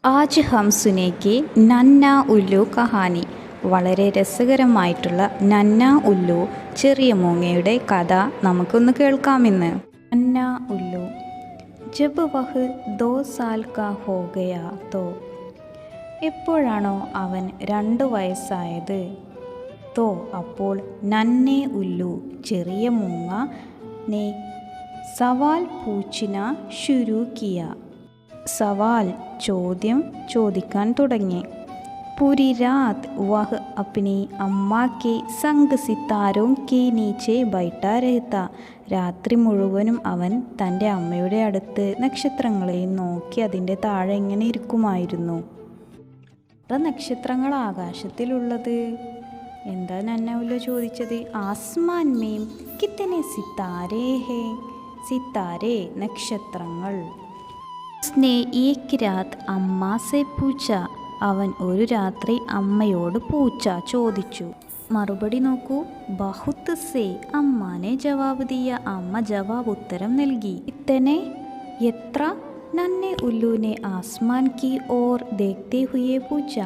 ആജ് ഹം സുനേഗെ നന്ന ഉല്ലു കഹാനി. വളരെ രസകരമായിട്ടുള്ള നന്ന ഉല്ലു ചെറിയ മൂങ്ങയുടെ കഥ നമുക്കൊന്ന് കേൾക്കാമെന്ന്. നന്ന ഉല്ലു. ജബ് വഹ് 2 സാൽ കാ ഹോ ഗയാ തോ. എപ്പോഴാണോ അവൻ 2 വയസ്സായത്. തോ അപ്പോൾ നന്നെ ഉല്ലു ചെറിയ മൂങ്ങ നെ സവാൽ പൂച്ചിന ശുരു കിയ. സവാൽ ചോദ്യം ചോദിക്കാൻ തുടങ്ങി. പൂരി രാത് വഹ് അപ്നി അമ്മാ കെ സംഗ് സിത്താരോं के नीचे बैठा रहता. രാത്രി മുഴുവനും അവൻ തൻ്റെ അമ്മയുടെ അടുത്ത് നക്ഷത്രങ്ങളെയും നോക്കി അതിൻ്റെ താഴെ ഇങ്ങനെ ഇരിക്കുമായിരുന്നു. എത്ര നക്ഷത്രങ്ങൾ ആകാശത്തിലുള്ളത്? എന്താ നന്നൗല ചോദിച്ചത്? ആസ്മാൻ മേം കിത്തനെ സിത്താരേ ഹേ. സിത്താരേ നക്ഷത്രങ്ങൾ. ഉസ്നെ ഏക് രാത് അമ്മാ സെ പൂച്ച. അവൻ ഒരു രാത്രി അമ്മയോട് പൂച്ച ചോദിച്ചു. മറുപടി നോക്കൂ. ബഹുത്ത് സെ അമ്മാനെ ജവാബ് ദിയ. അമ്മ ജവാബ് ഉത്തരം നൽകി. ഇത്തനെ എത്ര. നന്നെ ഉല്ലുനെ ആസ്മാൻ കി ഓർ ദേഖ്തേ ഹുയെ പൂച്ച.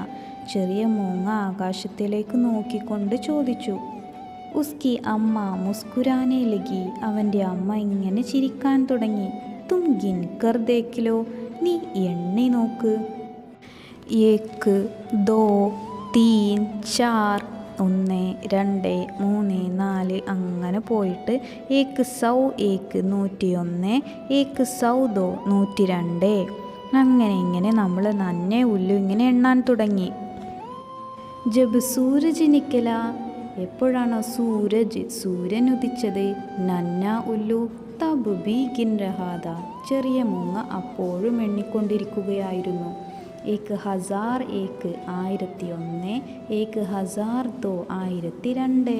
ചെറിയ മൂങ്ങ ആകാശത്തിലേക്ക് നോക്കിക്കൊണ്ട് ചോദിച്ചു. ഉസ്കി അമ്മ മുസ്കുരാനെ ലഗി. അവൻ്റെ അമ്മ ഇങ്ങനെ ചിരിക്കാൻ തുടങ്ങി. തും ഗിൻ കർ ദേഖ് ലോ. നീ എണ്ണി നോക്ക്. 1 2 3 4. 1 2 3 4 അങ്ങനെ പോയിട്ട് 100 101 102 102. അങ്ങനെ ഇങ്ങനെ നമ്മൾ നന്നെ ഉല്ലു ഇങ്ങനെ എണ്ണാൻ തുടങ്ങി. ജബ് സൂരജ് നിക്കല. എപ്പോഴാണോ സൂര്യൻ ഉദിച്ചത്. നന്ന ഉല്ലു തബ് ബി ഗിൻ രഹാദ. ചെറിയ മൂങ്ങ അപ്പോഴും എണ്ണിക്കൊണ്ടിരിക്കുകയായിരുന്നു. 1001 1001 1002 1002.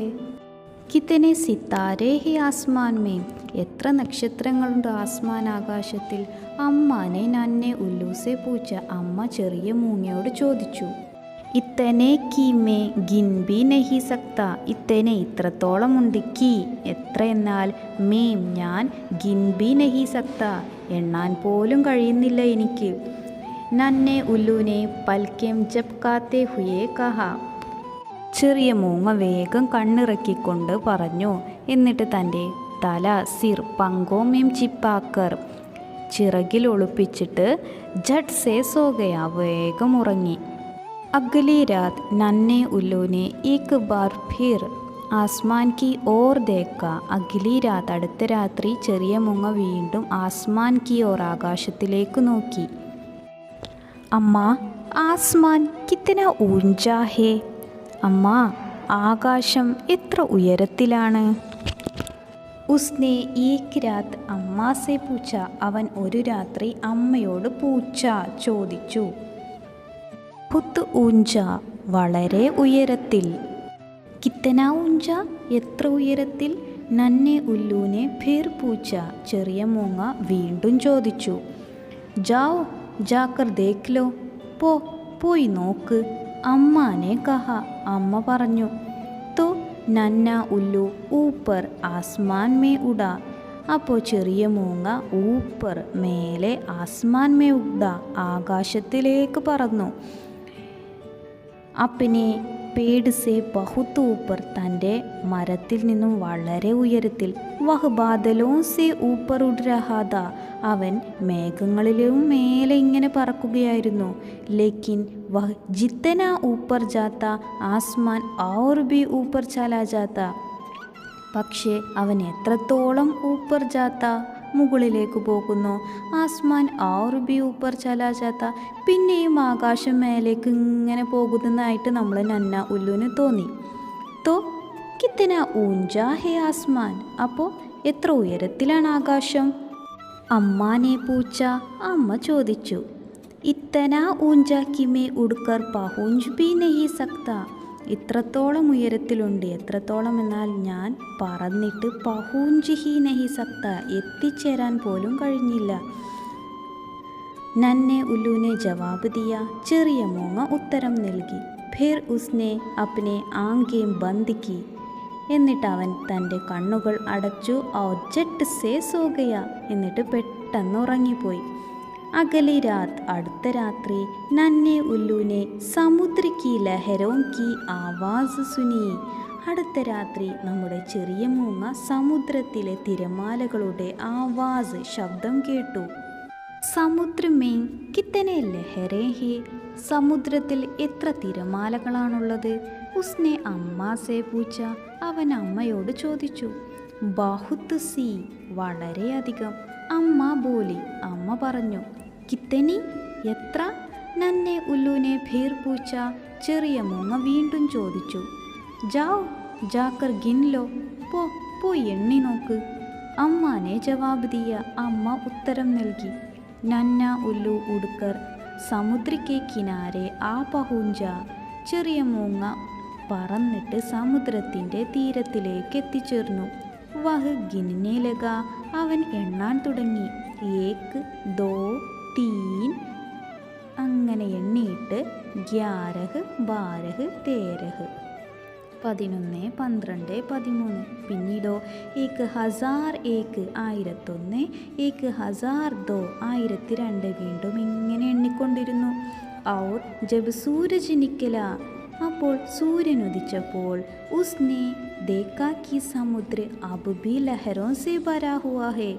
കിത്തനെ സിത്താരേ ഹി ആസ്മാൻ മേം. എത്ര നക്ഷത്രങ്ങളുണ്ട് ആസ്മാൻ ആകാശത്തിൽ. അമ്മാനെ നന്നെ ഉല്ലൂസെ പൂച്ച. അമ്മ ചെറിയ മൂങ്ങയോട് ചോദിച്ചു. ഇത്തനെ കി മേ ഗിൻ ബി നഹി സക്ത. ഇത്തനെ ഇത്രത്തോളമുണ്ട്. കി എത്ര എന്നാൽ മേം ഞാൻ ഗിൻ ബി നഹി സക്ത എണ്ണാൻ പോലും കഴിയുന്നില്ല എനിക്ക്. നന്നെ ഉല്ലുനെ പൽക്കേം ജപ്കാത്തെ ഹുയെ കഹ. ചെറിയ മൂങ്ങ വേഗം കണ്ണിറക്കിക്കൊണ്ട് പറഞ്ഞു. എന്നിട്ട് തൻ്റെ തല സിർ പങ്കോമേം ചിപ്പാക്കർ ചിറകിൽ ഒളിപ്പിച്ചിട്ട് ജട്ട് സേ സോഗയ വേഗം ഉറങ്ങി. അഗ്ലി രാത് നന്നെ ഉല്ലുനെ ഏക് ബാർ ഫിർ ആസ്മാൻ കി ഓർ ദേക്ക. അഗ്ലി രാത് അടുത്ത രാത്രി ചെറിയ മൂങ്ങ വീണ്ടും ആസ്മാൻ കി ഓർ ആകാശത്തിലേക്ക് നോക്കി. അമ്മ ആസ്മാൻ കിത്തന ഊഞ്ചാ ഹേ. അമ്മ ആകാശം എത്ര ഉയരത്തിലാണ്. ഉസ്നെ ഏക് രാത് അമ്മാ സെ പൂച്ച. അവൻ ഒരു രാത്രി അമ്മയോട് പൂച്ച ചോദിച്ചു. ബഹുത്ത് ഊഞ്ച വളരെ ഉയരത്തിൽ. കിത്തന ഊഞ്ച എത്ര ഉയരത്തിൽ. നന്നെ ഉല്ലുനെ ഫിർ പൂച്ച. ചെറിയ മൂങ്ങ വീണ്ടും ചോദിച്ചു. ജാओ ജാക്കർ ദേഖ് ലോ. പോയി നോക്ക്. അമ്മാനെ കഹ. അമ്മ പറഞ്ഞു. തോ നന്ന ഉല്ലു ഊപ്പർ ആസ്മാൻ മേ ഉഡാ. അപ്പോൾ ചെറിയ മൂങ്ങ ഊപ്പർ മേലെ ആസ്മാൻ മേ ഉഡാ ആകാശത്തിലേക്ക് പറന്നു. അപ്പിനെ പേട് സെ ബഹുത്ത് ഊപ്പർ തൻ്റെ മരത്തിൽ നിന്നും വളരെ ഉയരത്തിൽ. വഹ് ബാദലോ സെ ഊപ്പർ ഉഡ് രഹാദ. അവൻ മേഘങ്ങളിലും മേലെ ഇങ്ങനെ പറക്കുകയായിരുന്നു. ലേക്കിൻ വഹ് ജിത്തന ഊപ്പർ ജാത്ത ആസ്മാൻ ഔർ ബി ഊപ്പർ ചലാ ജാത്ത. പക്ഷേ അവൻ എത്രത്തോളം ഊപ്പർ ജാത്ത മുകളിലേക്ക് പോകുന്നു. ആസ്മാൻ ഔർ ബി ഊപ്പർ ചലാ ജാത്ത പിന്നെയും ആകാശം മേലേക്ക് ഇങ്ങനെ പോകുന്നതായിട്ട് നമ്മൾ നന്ന ഉല്ലുവിന് തോന്നി. തോ കിത്തന ഊഞ്ചാ ഹേ ആസ്മാൻ. അപ്പോൾ എത്ര ഉയരത്തിലാണ് ആകാശം. അമ്മാനെ പൂച്ച. അമ്മ ചോദിച്ചു. ഇത്തന ഊഞ്ച കിമേ ഉടുക്കർ പഹുഞ്ച് ബി നഹി സക്ത. ഇത്രത്തോളം ഉയരത്തിലുണ്ട്. എത്രത്തോളം എന്നാൽ ഞാൻ പറന്നിട്ട് പഹൂഞ്ച് ഹി നഹി സക്ത എത്തിച്ചേരാൻ പോലും കഴിഞ്ഞില്ല. നന്നെ ഉല്ലുനെ ജവാബ് ദിയ. ചെറിയ മൂങ്ങ ഉത്തരം നൽകി. ഫിർ ഉസ്നെ അപ്നെ ആംഖേം ബന്ദ് കി. എന്നിട്ട് അവൻ തൻ്റെ കണ്ണുകൾ അടച്ചു. ഔർ ജട്ട് സേ സോ ഗയ. എന്നിട്ട് പെട്ടെന്ന് ഉറങ്ങിപ്പോയി. അഗലി രാത് അടുത്ത രാത്രി നന്നെ ഉല്ലൂനെ സമുദ്ര കി ലഹരോം കി ആവാസ് സുനി. അടുത്ത രാത്രി നമ്മുടെ ചെറിയ മൂങ്ങ സമുദ്രത്തിലെ തിരമാലകളുടെ ആവാസ് ശബ്ദം കേട്ടു. സമുദ്രമേ കിത്തനെ ലഹരേ ഹേ, സമുദ്രത്തിൽ എത്ര തിരമാലകളാണുള്ളത്? ഉസ്നെ അമ്മ സേ പൂച്ച, അവൻ അമ്മയോട് ചോദിച്ചു. ബഹുത്ത് സി, വളരെയധികം. അമ്മ ബോലി, അമ്മ പറഞ്ഞു. കിത്തനി, എത്ര? നന്നെ ഉല്ലൂനെ ഭീർ പൂച്ച, ചെറിയ മൂങ്ങ വീണ്ടും ചോദിച്ചു. ജാओ ജാക്കർ ഗിൻ ലോ, പോയി എണ്ണി നോക്ക്. അമ്മാനെ ജവാബ് ദിയ, അമ്മ ഉത്തരം നൽകി. നന്ന ഉല്ലു ഉടുക്കർ സമുദ്രക്കെ കിനാരെ ആ പഹൂഞ്ച, ചെറിയ മൂങ്ങ പറന്നിട്ട് സമുദ്രത്തിൻ്റെ തീരത്തിലേക്ക് എത്തിച്ചേർന്നു. വഹ് ഗിൻനെ ലഗ, അവൻ എണ്ണാൻ തുടങ്ങി. ഏക് ദോ തീൻ, അങ്ങനെ എണ്ണിയിട്ട് 11 12 13, 11 12 13. പിന്നീടോ 1001 1001, 1002 1002, വീണ്ടും ഇങ്ങനെ എണ്ണിക്കൊണ്ടിരുന്നു. ഔർ ജബ് സൂരജ് നിക്കല, അപ്പോൾ സൂര്യൻ ഉദിച്ചപ്പോൾ ഉസ്നെ ദേക്കാ കി സമുദ്ര അബ് ബി ലഹരോം സേ ഭരാ ഹുവാ ഹേ,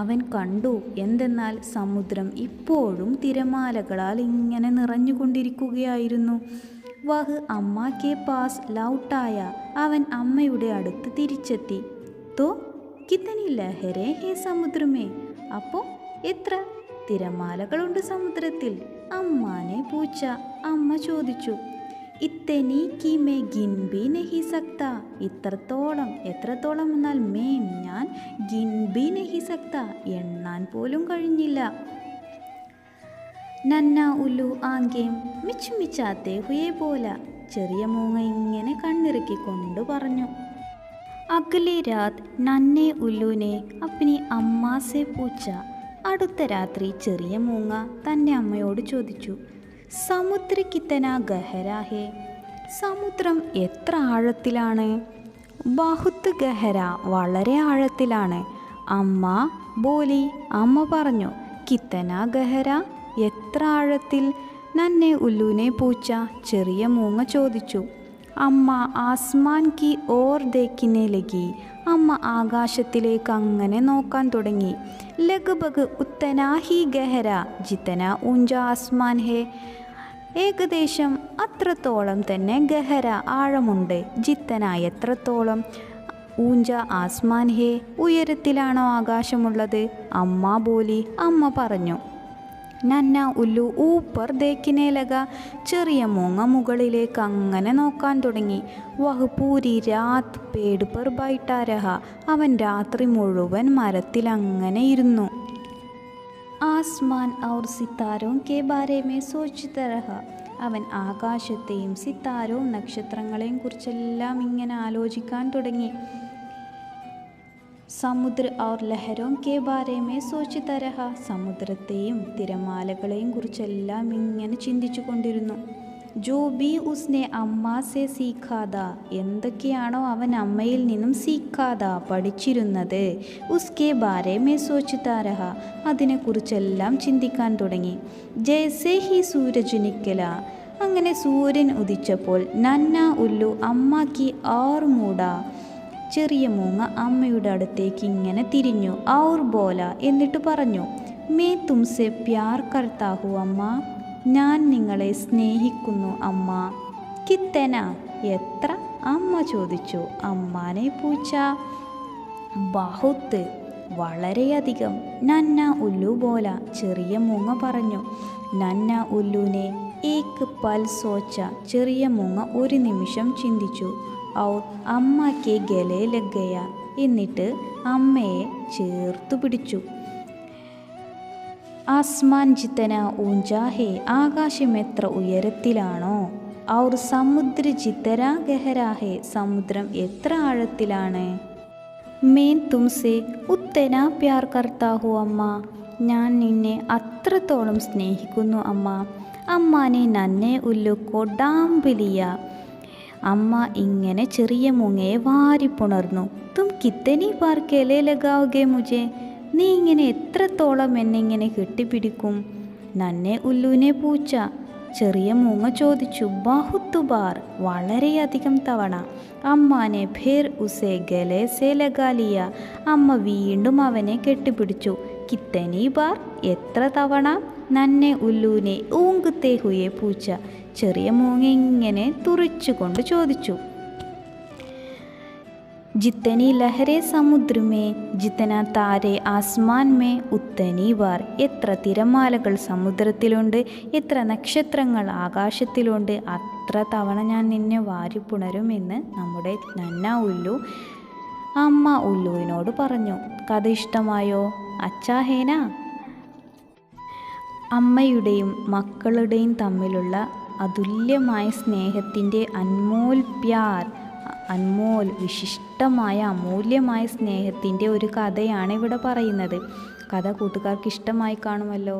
അവൻ കണ്ടു എന്തെന്നാൽ സമുദ്രം ഇപ്പോഴും തിരമാലകളാൽ ഇങ്ങനെ നിറഞ്ഞുകൊണ്ടിരിക്കുകയായിരുന്നു. വഹ് അമ്മ കെ പാസ് ലൗട്ടായ, അവൻ അമ്മയുടെ അടുത്ത് തിരിച്ചെത്തി. തോ കിത്തനി ലഹരേ ഹേ സമുദ്രമേ, അപ്പോൾ എത്ര തിരമാലകളുണ്ട് സമുദ്രത്തിൽ? അമ്മാനെ പൂച്ച, അമ്മ ചോദിച്ചു. ഇത്തനി കി മേ ഗിൻ ബി നഹി സക്ത, ഇത്രത്തോളം, എത്രത്തോളം എന്നാൽ മേം ഞാൻ, ഗിൻ ബി നഹി സക്ത, എണ്ണാൻ പോലും കഴിഞ്ഞില്ല. നന്ന ഉല്ലു ആങ്കേം മിച്ച് മിച്ചാത്തെ ഹുയേ പോല, ചെറിയ മൂങ്ങ ഇങ്ങനെ കണ്ണിറുക്കിക്കൊണ്ട് പറഞ്ഞു. അഗലി രാത് നന്നെ ഉല്ലുനെ അപ്നി അമ്മാ സേ പൂച്ച, അടുത്ത രാത്രി ചെറിയ മൂങ്ങ തൻ്റെ അമ്മയോട് ചോദിച്ചു. സമുദ്ര കിത്തന ഗഹരാ ഹേ, സമുദ്രം എത്ര ആഴത്തിലാണ്? ബഹുത്ത് ഗഹര, വളരെ ആഴത്തിലാണ്. അമ്മ ബോലി, അമ്മ പറഞ്ഞു. കിത്തന ഗഹര, എത്ര ആഴത്തിൽ? നന്നെ ഉല്ലുനെ പൂച്ച, ചെറിയ മൂങ്ങ ചോദിച്ചു. അമ്മ ആസ്മാൻ കി ഓർ ദേക്കിനെ ലഗി, അമ്മ ആകാശത്തിലേക്ക് അങ്ങനെ നോക്കാൻ തുടങ്ങി. ലഗ്ഭഗ് ഉത്തനാ ഹി ഗഹര ജിത്തന ഊഞ്ച ആസ്മാൻ ഹേ, ഏകദേശം അത്രത്തോളം തന്നെ ഗഹര, ആഴമുണ്ട്. ജിത്തന, എത്രത്തോളം? ഊഞ്ച ആസ്മാൻ ഹേ, ഉയരത്തിലാണോ ആകാശമുള്ളത്? അമ്മ ബോലി, അമ്മ പറഞ്ഞു. നന്ന ഉല്ലു ഊപ്പർ ദേക്കിനെ ലഗ, ചെറിയ മൂങ്ങ മുകളിലേക്ക് അങ്ങനെ നോക്കാൻ തുടങ്ങി. വഹ് പൂരി രാത് പേട് പർ ബൈഠാ രഹ, അവൻ രാത്രി മുഴുവൻ മരത്തിൽ അങ്ങനെ ഇരുന്നു. Aasman our സിത്താരോം K Bare may സോച്താ രഹ, അവൻ ആകാശത്തെയും സിത്താരവും നക്ഷത്രങ്ങളെയും കുറിച്ചെല്ലാം ഇങ്ങനെ ആലോചിക്കാൻ തുടങ്ങി. സമുദ്ര ഔർ ലഹരോം കെ ബാരെ മേ സോച്താ രഹ, സമുദ്രത്തെയും തിരമാലകളെയും കുറിച്ചെല്ലാം ഇങ്ങനെ ചിന്തിച്ചു കൊണ്ടിരുന്നു. ജോ ബി ഉസ്നെ അമ്മ സേ സീഖാദ, എന്തൊക്കെയാണോ അവൻ അമ്മയിൽ നിന്നും സീഖാദ, പഠിച്ചിരുന്നത്. ഉസ്കെ ബാരെ മേ സോച്താ രഹ, അതിനെക്കുറിച്ചെല്ലാം ചിന്തിക്കാൻ തുടങ്ങി. ജൈസേ ഹി സൂരജ് നിക്കല, അങ്ങനെ സൂര്യൻ ഉദിച്ചപ്പോൾ നന്ന ഉല്ലു അമ്മ കി ഔർ മൂട, ചെറിയ മൂങ്ങ അമ്മയുടെ അടുത്തേക്ക് ഇങ്ങനെ തിരിഞ്ഞു. ഔർ ബോല, എന്നിട്ട് പറഞ്ഞു. മേ തുംസെ പ്യാർ കർത്താ ഹൂ അമ്മ, ഞാൻ നിങ്ങളെ സ്നേഹിക്കുന്നു അമ്മ. കിത്തന, എത്ര? അമ്മ ചോദിച്ചു. അമ്മാനെ പൂച്ച. ബഹുത്ത്, വളരെയധികം. നന്ന ഉല്ലു ബോല, ചെറിയ മൂങ്ങ പറഞ്ഞു. നന്ന ഉല്ലുനെ ഏക് പൽ സോച്ച, ചെറിയ മൂങ്ങ ഒരു നിമിഷം ചിന്തിച്ചു. ഔർ അമ്മ കെ ഗലെ ലഗ് ഗയ, എന്നിട്ട് അമ്മയെ ചേർത്തു പിടിച്ചു. ആസ്മാൻ ജിത്തന ഊഞ്ചാ ഹേ, ആകാശം എത്ര ഉയരത്തിലാണോ? ഔർ സമുദ്ര ജിത്തന ഗഹരാ ഹേ, സമുദ്രം എത്ര ആഴത്തിലാണ്? മേൻ തുംസെ ഉത്തന പ്യാർ കർത്താ ഹൂ അമ്മ, ഞാൻ നിന്നെ അത്രത്തോളം സ്നേഹിക്കുന്നു അമ്മ. അമ്മാനെ നന്നെ ഉല്ലു കൊടാമ്പലിയ, അമ്മ ഇങ്ങനെ ചെറിയ മൂങ്ങയെ വാരിപ്പുണർന്നു. തും കിത്തനി ബാർ കെലെ ലഗാവുകെ മുജെ, നീ ഇങ്ങനെ എത്രത്തോളം എന്നെ ഇങ്ങനെ കെട്ടിപ്പിടിക്കും? നന്നെ ഉല്ലുവിനെ പൂച്ച ചെറിയ മൂങ്ങ ചോദിച്ചു. ബഹുത്ത് ബാർ, വളരെയധികം തവണ. അമ്മാനെ ഫിർ ഉസേ ഗലെ സേ ലഗാ ലിയ, അമ്മ വീണ്ടും അവനെ കെട്ടിപ്പിടിച്ചു. കിത്തനി ബാർ, എത്ര തവണ? നന്നെ ഉല്ലുവിനെ ഊങ്കുത്തേ ഹുയെ പൂച്ച, ചെറിയ മൂങ്ങ ഇങ്ങനെ തുറിച്ചുകൊണ്ട് ചോദിച്ചു. ജിത്തനി ലഹരെ സമുദ്ര മേ, ജിത്തന താരെ ആസ്മാൻ മേ, ഉത്തനി ബാർ, എത്ര തിരമാലകൾ സമുദ്രത്തിലുണ്ട്, എത്ര നക്ഷത്രങ്ങൾ ആകാശത്തിലുണ്ട്, അത്ര തവണ ഞാൻ നിന്നെ വാരിപ്പുണരുമെന്ന് നമ്മുടെ നന്ന ഉല്ലു അമ്മ ഉല്ലുവിനോട് പറഞ്ഞു. കഥ ഇഷ്ടമായോ? അച്ഛാ ഹേന. അമ്മയുടെയും മക്കളുടെയും തമ്മിലുള്ള അതുല്യമായ സ്നേഹത്തിൻ്റെ വിശിഷ്ടമായ അമൂല്യമായ സ്നേഹത്തിൻ്റെ ഒരു കഥയാണ് ഇവിടെ പറയുന്നത്. കഥ കൂട്ടുകാർക്ക് ഇഷ്ടമായി കാണുമല്ലോ.